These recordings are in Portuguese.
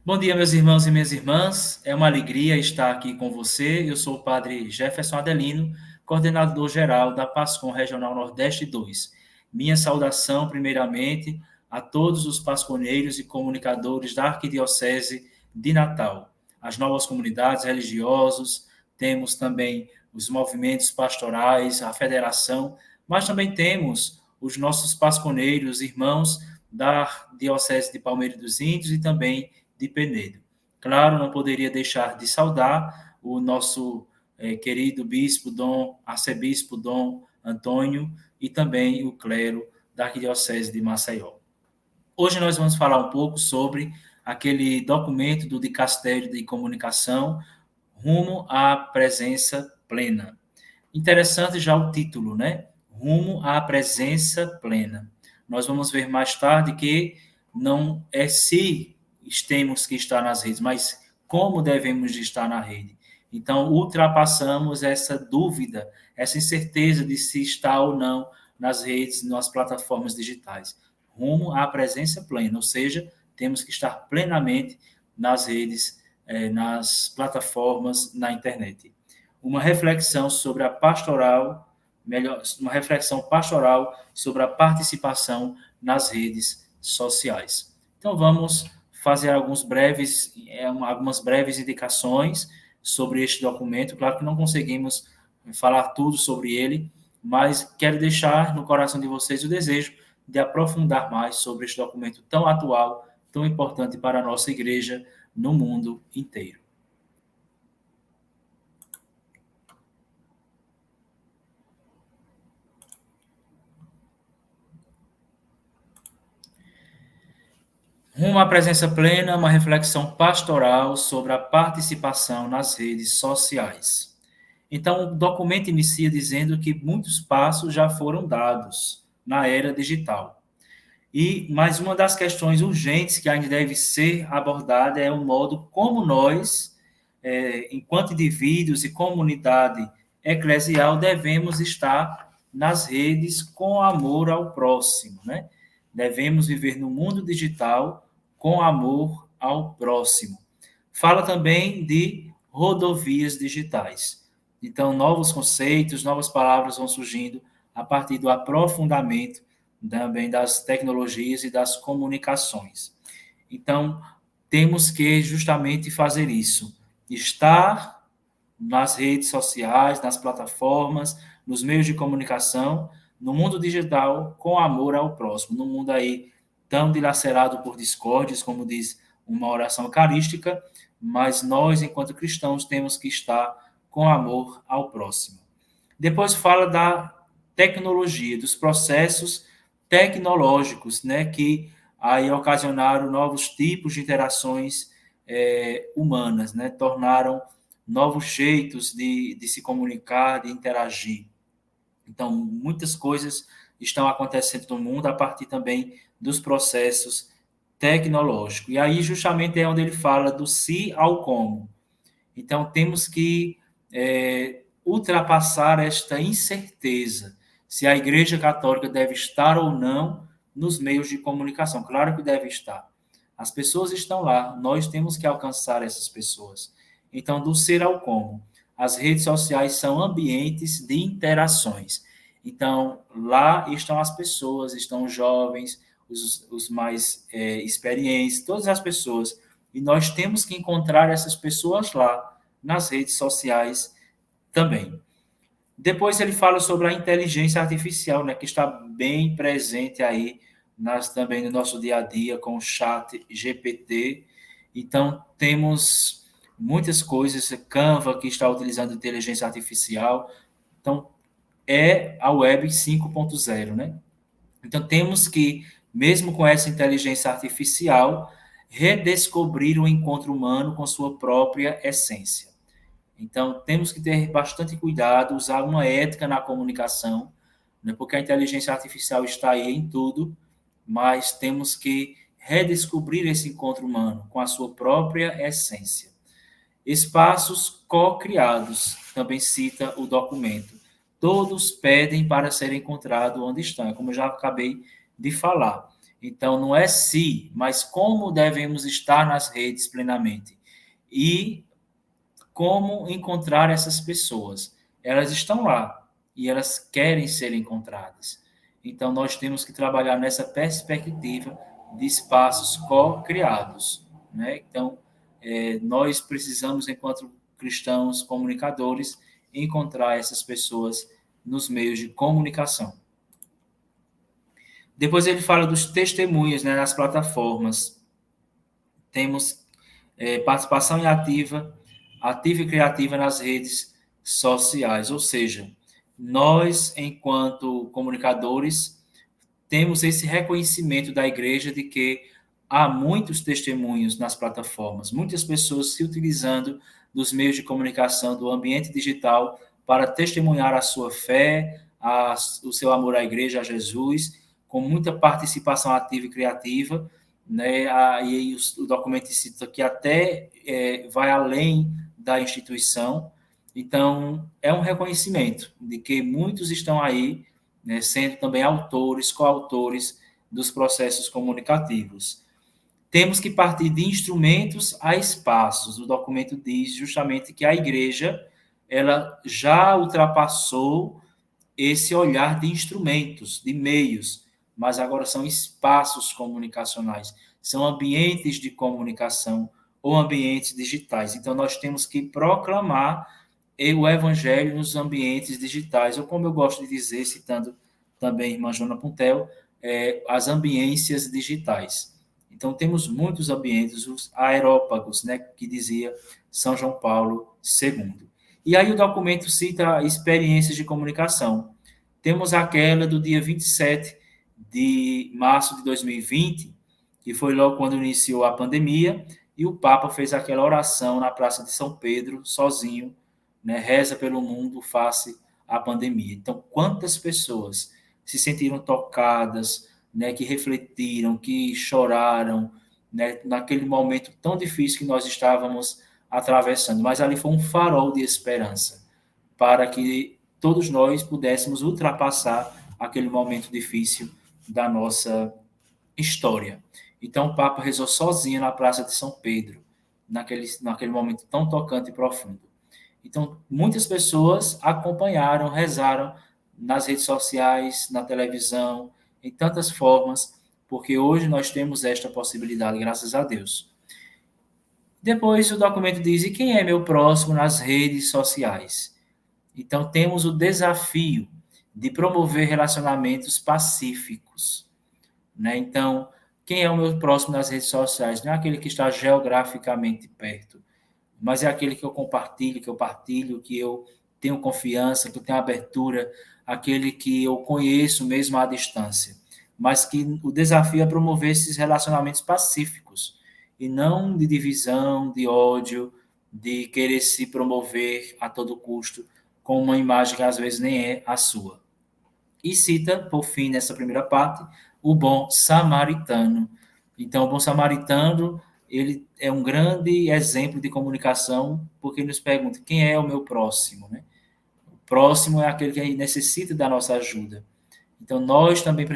Bom dia, meus irmãos e minhas irmãs. É uma alegria estar aqui com você. Eu sou o Padre Jefferson Adelino, coordenador geral da PASCOM Regional Nordeste 2. Minha saudação, primeiramente, a todos os pasconeiros e comunicadores da Arquidiocese de Natal, as novas comunidades religiosas, temos também os movimentos pastorais, a federação, mas também temos os nossos pasconeiros, irmãos da Diocese de Palmeiras dos Índios e também de Penedo. Claro, não poderia deixar de saudar o nosso querido bispo, arcebispo Dom Antônio, e também o clero da Arquidiocese de Maceió. Hoje nós vamos falar um pouco sobre aquele documento do Dicastério de Comunicação rumo à presença plena. Interessante já o título, né? Rumo à presença plena. Nós vamos ver mais tarde que não é se temos que estar nas redes, mas como devemos de estar na rede. Então, ultrapassamos essa dúvida, essa incerteza de se está ou não nas redes, nas plataformas digitais. Rumo à presença plena, ou seja, temos que estar plenamente nas redes, nas plataformas, na internet. Uma reflexão sobre a pastoral, uma reflexão pastoral sobre a participação nas redes sociais. Então, vamos fazer algumas breves indicações sobre este documento. Claro que não conseguimos falar tudo sobre ele, mas quero deixar no coração de vocês o desejo de aprofundar mais sobre este documento tão atual, tão importante para a nossa igreja no mundo inteiro. Rumo à presença plena, uma reflexão pastoral sobre a participação nas redes sociais. Então, o documento inicia dizendo que muitos passos já foram dados na era digital. Mas uma das questões urgentes que ainda deve ser abordada é o modo como nós, enquanto indivíduos e comunidade eclesial, devemos estar nas redes com amor ao próximo, né? Devemos viver no mundo digital com amor ao próximo. Fala também de rodovias digitais. Então, novos conceitos, novas palavras vão surgindo a partir do aprofundamento também das tecnologias e das comunicações. Então, temos que justamente fazer isso, estar nas redes sociais, nas plataformas, nos meios de comunicação, no mundo digital, com amor ao próximo, no mundo aí tão dilacerado por discórdias, como diz uma oração eucarística, mas nós, enquanto cristãos, temos que estar com amor ao próximo. Depois fala da tecnologia, dos processos tecnológicos, né, que aí ocasionaram novos tipos de interações humanas, né, tornaram novos jeitos de se comunicar, de interagir. Então, muitas coisas estão acontecendo no mundo a partir também dos processos tecnológicos. E aí, justamente, é onde ele fala do si ao como. Então, temos que ultrapassar esta incerteza se a Igreja Católica deve estar ou não nos meios de comunicação. Claro que deve estar. As pessoas estão lá, nós temos que alcançar essas pessoas. Então, do ser ao como. As redes sociais são ambientes de interações. Então, lá estão as pessoas, estão os jovens, os mais experientes, todas as pessoas. E nós temos que encontrar essas pessoas lá, nas redes sociais também. Depois ele fala sobre a inteligência artificial, né, que está bem presente aí também no nosso dia a dia com o chat GPT. Então, temos muitas coisas, Canva, que está utilizando inteligência artificial. Então, é a web 5.0, né? Então, temos que, mesmo com essa inteligência artificial, redescobrir o encontro humano com sua própria essência. Então, temos que ter bastante cuidado, usar uma ética na comunicação, né, porque a inteligência artificial está aí em tudo, mas temos que redescobrir esse encontro humano com a sua própria essência. Espaços co-criados, também cita o documento. Todos pedem para ser encontrado onde estão, como eu já acabei de falar. Então, não é se, mas como devemos estar nas redes plenamente. E como encontrar essas pessoas. Elas estão lá e elas querem ser encontradas. Então, nós temos que trabalhar nessa perspectiva de espaços co-criados. Né? Então, nós precisamos, enquanto cristãos comunicadores, encontrar essas pessoas nos meios de comunicação. Depois ele fala dos testemunhos, né, nas plataformas. Temos participação em ativa e criativa nas redes sociais, ou seja, nós, enquanto comunicadores, temos esse reconhecimento da igreja de que há muitos testemunhos nas plataformas, muitas pessoas se utilizando dos meios de comunicação do ambiente digital para testemunhar a sua fé, o seu amor à igreja, a Jesus, com muita participação ativa e criativa, né? E o documento cita que até vai além da instituição. Então, é um reconhecimento de que muitos estão aí, né, sendo também autores, coautores dos processos comunicativos. Temos que partir de instrumentos a espaços. O documento diz justamente que a igreja ela já ultrapassou esse olhar de instrumentos, de meios, mas agora são espaços comunicacionais, são ambientes de comunicação ou ambientes digitais. Então, nós temos que proclamar o evangelho nos ambientes digitais, ou como eu gosto de dizer, citando também a irmã Joana Puntel, as ambiências digitais. Então, temos muitos ambientes, os aerópagos, né, que dizia São João Paulo II. E aí o documento cita experiências de comunicação. Temos aquela do dia 27 de março de 2020, que foi logo quando iniciou a pandemia, e o Papa fez aquela oração na Praça de São Pedro, sozinho, né, reza pelo mundo face à pandemia. Então, quantas pessoas se sentiram tocadas, né, que refletiram, que choraram, né, naquele momento tão difícil que nós estávamos atravessando. Mas ali foi um farol de esperança para que todos nós pudéssemos ultrapassar aquele momento difícil da nossa história. Então, o Papa rezou sozinho na Praça de São Pedro, naquele momento tão tocante e profundo. Então, muitas pessoas acompanharam, rezaram nas redes sociais, na televisão, em tantas formas, porque hoje nós temos esta possibilidade, graças a Deus. Depois o documento diz: e quem é meu próximo nas redes sociais? Então, temos o desafio de promover relacionamentos pacíficos. Né? Então, quem é o meu próximo nas redes sociais? Não é aquele que está geograficamente perto, mas é aquele que eu compartilho, que eu partilho, que eu tenho confiança, que eu tenho abertura, aquele que eu conheço mesmo à distância. Mas que o desafio é promover esses relacionamentos pacíficos, e não de divisão, de ódio, de querer se promover a todo custo, com uma imagem que às vezes nem é a sua. E cita, por fim, nessa primeira parte, o bom samaritano. Então, o bom samaritano, ele é um grande exemplo de comunicação, porque nos pergunta: quem é o meu próximo? Né? O próximo é aquele que necessita da nossa ajuda. Então, nós também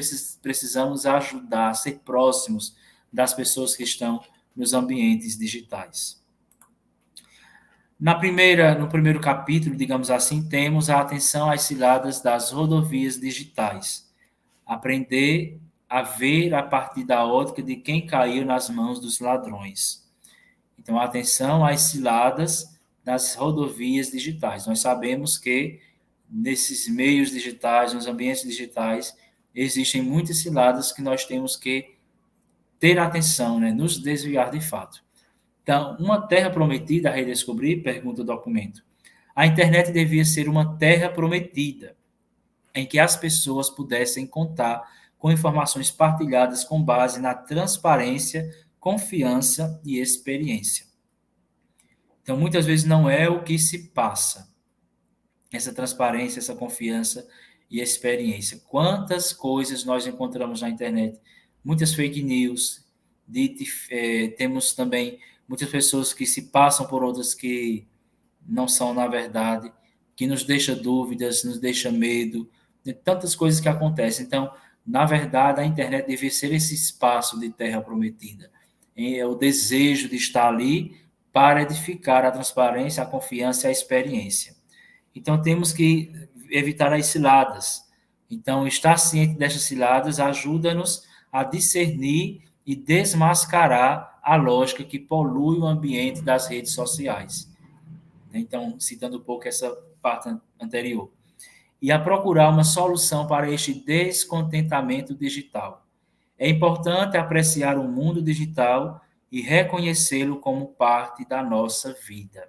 precisamos ajudar, ser próximos das pessoas que estão nos ambientes digitais. No primeiro capítulo, digamos assim, temos a atenção às ciladas das rodovias digitais. Aprender a ver a partir da ótica de quem caiu nas mãos dos ladrões. Então, atenção às ciladas das rodovias digitais. Nós sabemos que nesses meios digitais, nos ambientes digitais, existem muitas ciladas que nós temos que ter atenção, né? Nos desviar de fato. Então, uma terra prometida a redescobrir, pergunta o documento. A internet devia ser uma terra prometida, em que as pessoas pudessem contar com informações partilhadas com base na transparência, confiança e experiência. Então, muitas vezes não é o que se passa, essa transparência, essa confiança e experiência. Quantas coisas nós encontramos na internet? Muitas fake news, temos também muitas pessoas que se passam por outras que não são na verdade, que nos deixa dúvidas, nos deixa medo, de tantas coisas que acontecem. Então, Na verdade, a internet deve ser esse espaço de terra prometida. É o desejo de estar ali para edificar a transparência, a confiança e a experiência. Então, temos que evitar as ciladas. Então, estar ciente destas ciladas ajuda-nos a discernir e desmascarar a lógica que polui o ambiente das redes sociais. Então, citando um pouco essa parte anterior. E a procurar uma solução para este descontentamento digital. É importante apreciar o mundo digital e reconhecê-lo como parte da nossa vida.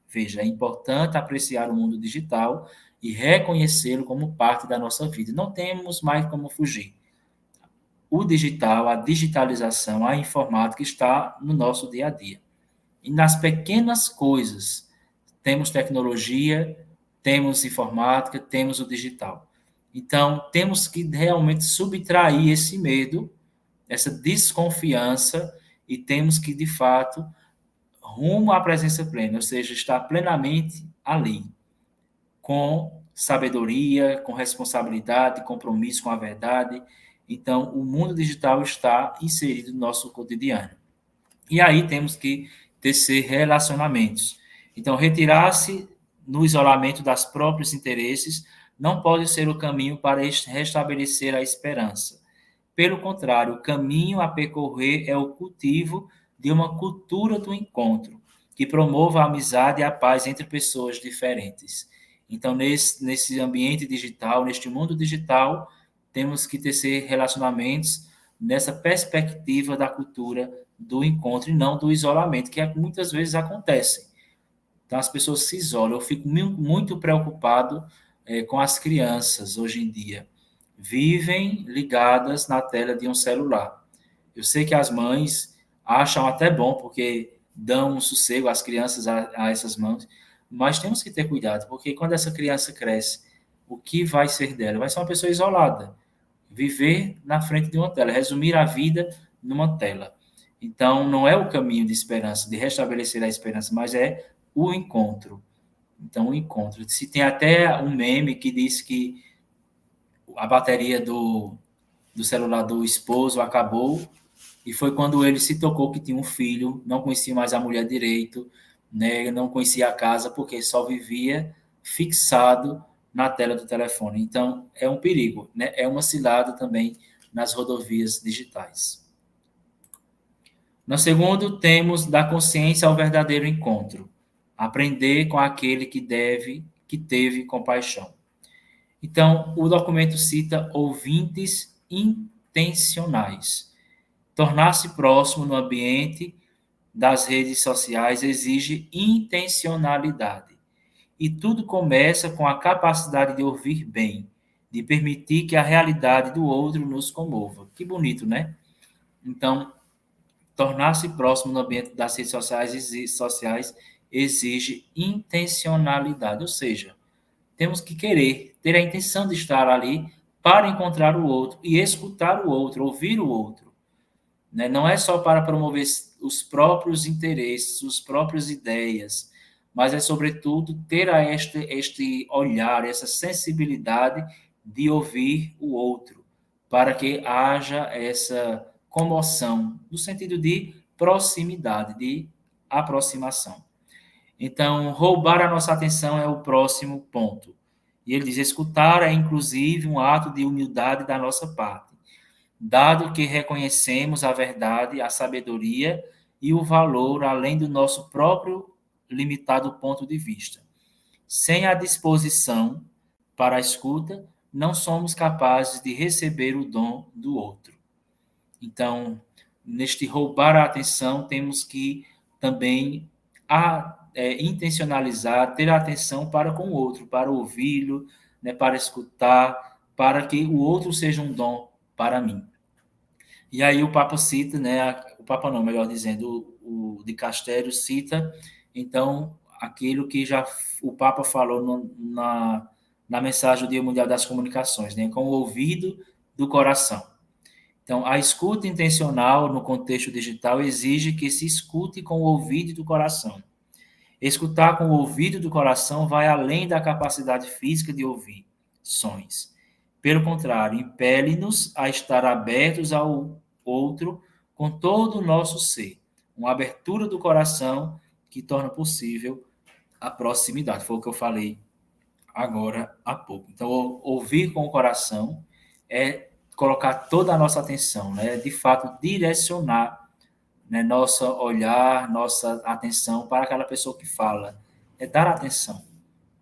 Veja, é importante apreciar o mundo digital e reconhecê-lo como parte da nossa vida. Não temos mais como fugir. O digital, a digitalização, a informática está no nosso dia a dia. E nas pequenas coisas, temos tecnologia, temos informática, temos o digital. Então, temos que realmente subtrair esse medo, essa desconfiança, e temos que, de fato, rumo à presença plena, ou seja, estar plenamente ali, com sabedoria, com responsabilidade, compromisso com a verdade. Então, o mundo digital está inserido no nosso cotidiano. E aí temos que tecer relacionamentos. Então, retirar-se no isolamento das próprios interesses não pode ser o caminho para restabelecer a esperança. Pelo contrário, o caminho a percorrer é o cultivo de uma cultura do encontro, que promova a amizade e a paz entre pessoas diferentes. Então, nesse ambiente digital, neste mundo digital, temos que tecer relacionamentos nessa perspectiva da cultura do encontro e não do isolamento, que muitas vezes acontece. Então, as pessoas se isolam. Eu fico muito preocupado com as crianças hoje em dia. Vivem ligadas na tela de um celular. Eu sei que as mães acham até bom, porque dão um sossego às crianças, a essas mãos, mas temos que ter cuidado, porque quando essa criança cresce, o que vai ser dela? Vai ser uma pessoa isolada. Viver na frente de uma tela, resumir a vida numa tela. Então, não é o caminho de esperança, de restabelecer a esperança, mas é o encontro. Então, o encontro. Se tem até um meme que diz que a bateria do celular do esposo acabou, e foi quando ele se tocou que tinha um filho, não conhecia mais a mulher direito, né, não conhecia a casa, porque só vivia fixado na tela do telefone. Então, é um perigo, né? É uma cilada também nas rodovias digitais. No segundo, temos da consciência ao verdadeiro encontro. Aprender com aquele que teve compaixão. Então, o documento cita ouvintes intencionais. Tornar-se próximo no ambiente das redes sociais exige intencionalidade. E tudo começa com a capacidade de ouvir bem, de permitir que a realidade do outro nos comova. Que bonito, né? Então, tornar-se próximo no ambiente das redes sociais exige intencionalidade, ou seja, temos que querer, ter a intenção de estar ali para encontrar o outro e escutar o outro, ouvir o outro. Né? Não é só para promover os próprios interesses, as próprias ideias, mas é, sobretudo, ter este olhar, essa sensibilidade de ouvir o outro, para que haja essa comoção, no sentido de proximidade, de aproximação. Então, roubar a nossa atenção é o próximo ponto. E ele diz: escutar é, inclusive, um ato de humildade da nossa parte, dado que reconhecemos a verdade, a sabedoria e o valor além do nosso próprio limitado ponto de vista. Sem a disposição para a escuta, não somos capazes de receber o dom do outro. Então, neste roubar a atenção, temos que também intencionalizar, ter atenção para com o outro, para ouvi-lo, né, para escutar, para que o outro seja um dom para mim. E aí o Papa cita, né, o Papa não, melhor dizendo, o de Castério cita, então, aquilo que já o Papa falou na mensagem do Dia Mundial das Comunicações, né, com o ouvido do coração. Então, a escuta intencional no contexto digital exige que se escute com o ouvido do coração. Escutar com o ouvido do coração vai além da capacidade física de ouvir sons. Pelo contrário, impele-nos a estar abertos ao outro com todo o nosso ser. Uma abertura do coração que torna possível a proximidade. Foi o que eu falei agora há pouco. Então, ouvir com o coração é colocar toda a nossa atenção, né? De fato, direcionar, né, nosso olhar, nossa atenção para aquela pessoa que fala. É dar atenção,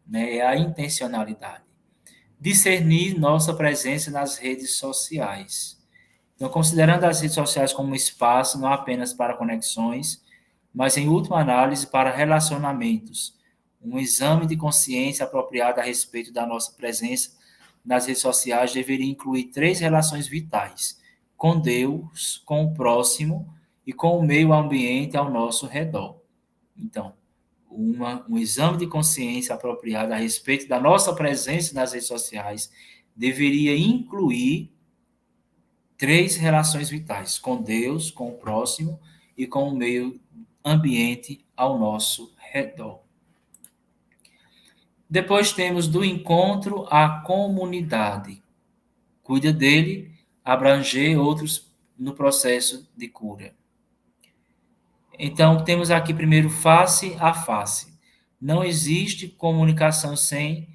né? É a intencionalidade. Discernir nossa presença nas redes sociais. Então, considerando as redes sociais como um espaço não apenas para conexões, mas em última análise para relacionamentos. Um exame de consciência apropriado a respeito da nossa presença nas redes sociais deveria incluir 3 relações vitais: com Deus, com o próximo e com o meio ambiente ao nosso redor. Então, um exame de consciência apropriado a respeito da nossa presença nas redes sociais deveria incluir 3 relações vitais: com Deus, com o próximo e com o meio ambiente ao nosso redor. Depois temos do encontro à comunidade. Cuida dele, abranger outros no processo de cura. Então, temos aqui primeiro face a face. Não existe comunicação sem.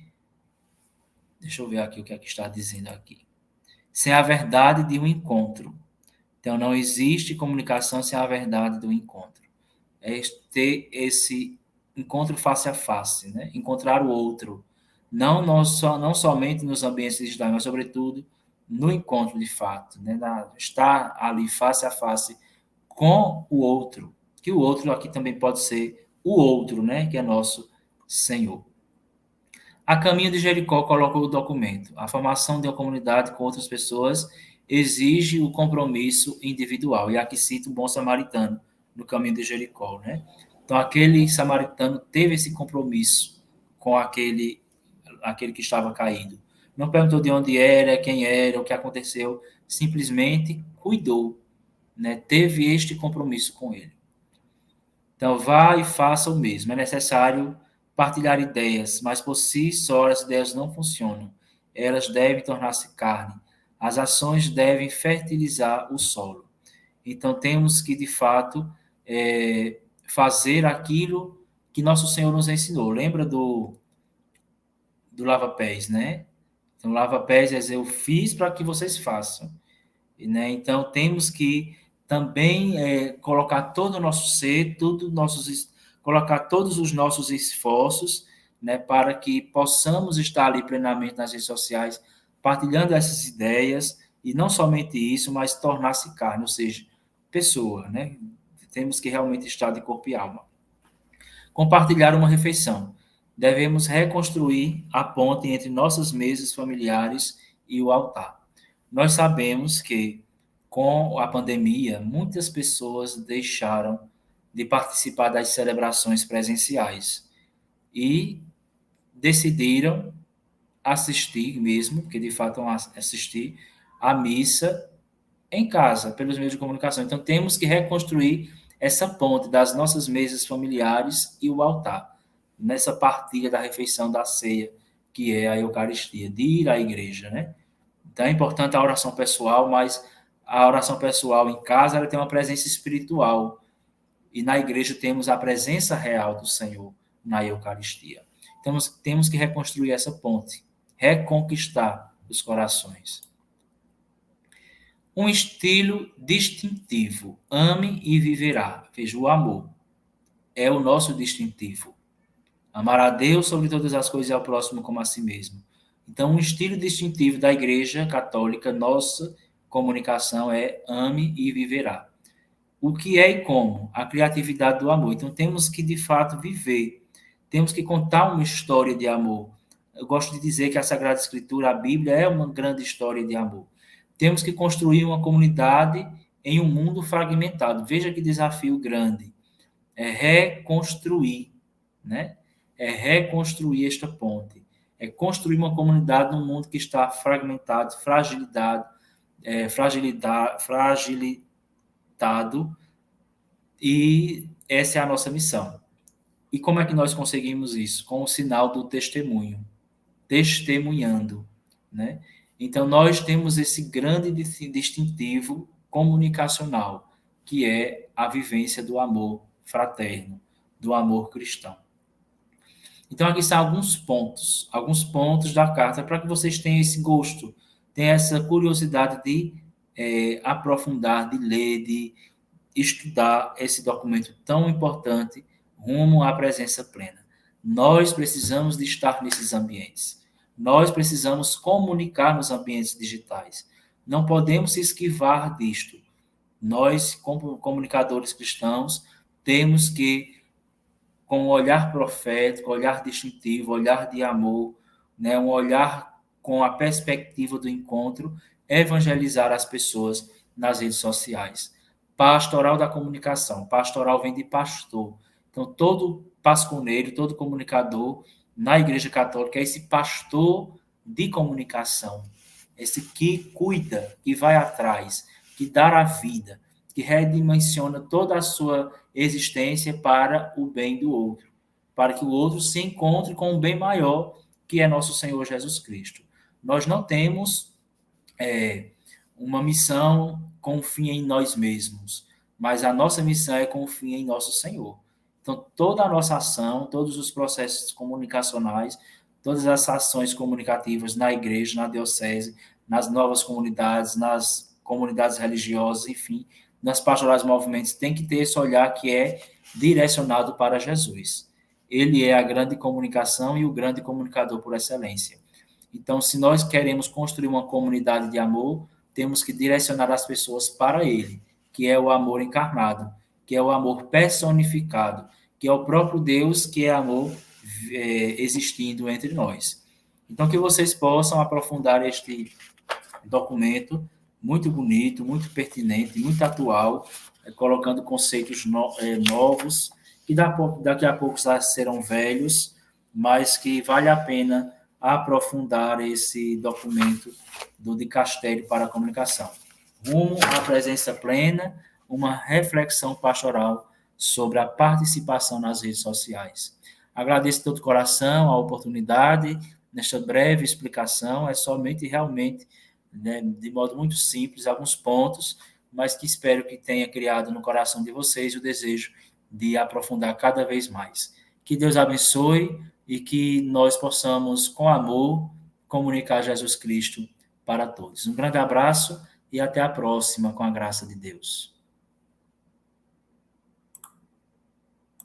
Deixa eu ver aqui o que é que está dizendo aqui. Sem a verdade de um encontro. Então, não existe comunicação sem a verdade do encontro. É ter esse encontro face a face, né? Encontrar o outro. Não somente nos ambientes digitais, mas, sobretudo, no encontro de fato. Né? Estar ali face a face com o outro. Que o outro aqui também pode ser o outro, né? Que é nosso Senhor. A caminho de Jericó colocou o documento. A formação de uma comunidade com outras pessoas exige o compromisso individual. E aqui cito o bom samaritano no caminho de Jericó, né? Então, aquele samaritano teve esse compromisso com aquele que estava caído. Não perguntou de onde era, quem era, o que aconteceu, simplesmente cuidou, né? Teve este compromisso com ele. Então, vá e faça o mesmo. É necessário partilhar ideias, mas por si só as ideias não funcionam. Elas devem tornar-se carne. As ações devem fertilizar o solo. Então, temos que, de fato, fazer aquilo que nosso Senhor nos ensinou. Lembra do lava-pés, né? Então, lava-pés é dizer, eu fiz para que vocês façam. Né? Então, temos que também colocar todo o nosso ser, colocar todos os nossos esforços, né, para que possamos estar ali plenamente nas redes sociais, partilhando essas ideias, e não somente isso, mas tornar-se carne, ou seja, pessoa, né? Temos que realmente estar de corpo e alma. Compartilhar uma refeição. Devemos reconstruir a ponte entre nossas mesas familiares e o altar. Nós sabemos que, com a pandemia, muitas pessoas deixaram de participar das celebrações presenciais e decidiram assistir mesmo, porque de fato vão assistir à missa em casa, pelos meios de comunicação. Então, temos que reconstruir essa ponte das nossas mesas familiares e o altar, nessa partilha da refeição da ceia, que é a Eucaristia, de ir à igreja, né? Então, é importante a oração pessoal, mas a oração pessoal em casa ela tem uma presença espiritual. E na igreja temos a presença real do Senhor na Eucaristia. Então, temos que reconstruir essa ponte, reconquistar os corações. Um estilo distintivo. Ame e viverá. Veja, o amor é o nosso distintivo. Amar a Deus sobre todas as coisas e ao próximo como a si mesmo. Então, um estilo distintivo da Igreja Católica, nossa comunicação é ame e viverá. O que é e como? A criatividade do amor. Então, temos que, de fato, viver. Temos que contar uma história de amor. Eu gosto de dizer que a Sagrada Escritura, a Bíblia, é uma grande história de amor. Temos que construir uma comunidade em um mundo fragmentado. Veja que desafio grande. É reconstruir, né? É reconstruir esta ponte. É construir uma comunidade num mundo que está fragmentado, fragilitado, e essa é a nossa missão. E como é que nós conseguimos isso? Com o sinal do testemunho, testemunhando, né? Então, nós temos esse grande distintivo comunicacional, que é a vivência do amor fraterno, do amor cristão. Então, aqui estão alguns pontos da carta, para que vocês tenham esse gosto, tenham essa curiosidade de aprofundar, de ler, de estudar esse documento tão importante rumo à presença plena. Nós precisamos de estar nesses ambientes. Nós precisamos comunicar nos ambientes digitais. Não podemos se esquivar disto. Nós, como comunicadores cristãos, temos que, com um olhar profético, olhar distintivo, olhar de amor, né, um olhar com a perspectiva do encontro, evangelizar as pessoas nas redes sociais. Pastoral da comunicação. Pastoral vem de pastor. Então, todo pasconeiro, todo comunicador na Igreja Católica é esse pastor de comunicação, esse que cuida, que vai atrás, que dá a vida, que redimensiona toda a sua existência para o bem do outro, para que o outro se encontre com um bem maior, que é nosso Senhor Jesus Cristo. Nós não temos uma missão com fim em nós mesmos, mas a nossa missão é com fim em nosso Senhor. Então, toda a nossa ação, todos os processos comunicacionais, todas as ações comunicativas na igreja, na diocese, nas novas comunidades, nas comunidades religiosas, enfim, nas pastorais movimentos, tem que ter esse olhar que é direcionado para Jesus. Ele é a grande comunicação e o grande comunicador por excelência. Então, se nós queremos construir uma comunidade de amor, temos que direcionar as pessoas para ele, que é o amor encarnado, que é o amor personificado, que é o próprio Deus que é amor existindo entre nós. Então, que vocês possam aprofundar este documento muito bonito, muito pertinente, muito atual, colocando conceitos novos, que daqui a pouco serão velhos, mas que vale a pena aprofundar esse documento do Dicastério para a Comunicação. Rumo à presença plena, uma reflexão pastoral sobre a participação nas redes sociais. Agradeço de todo o coração a oportunidade, nesta breve explicação, é somente realmente, né, de modo muito simples, alguns pontos, mas que espero que tenha criado no coração de vocês o desejo de aprofundar cada vez mais. Que Deus abençoe e que nós possamos, com amor, comunicar Jesus Cristo para todos. Um grande abraço e até a próxima, com a graça de Deus.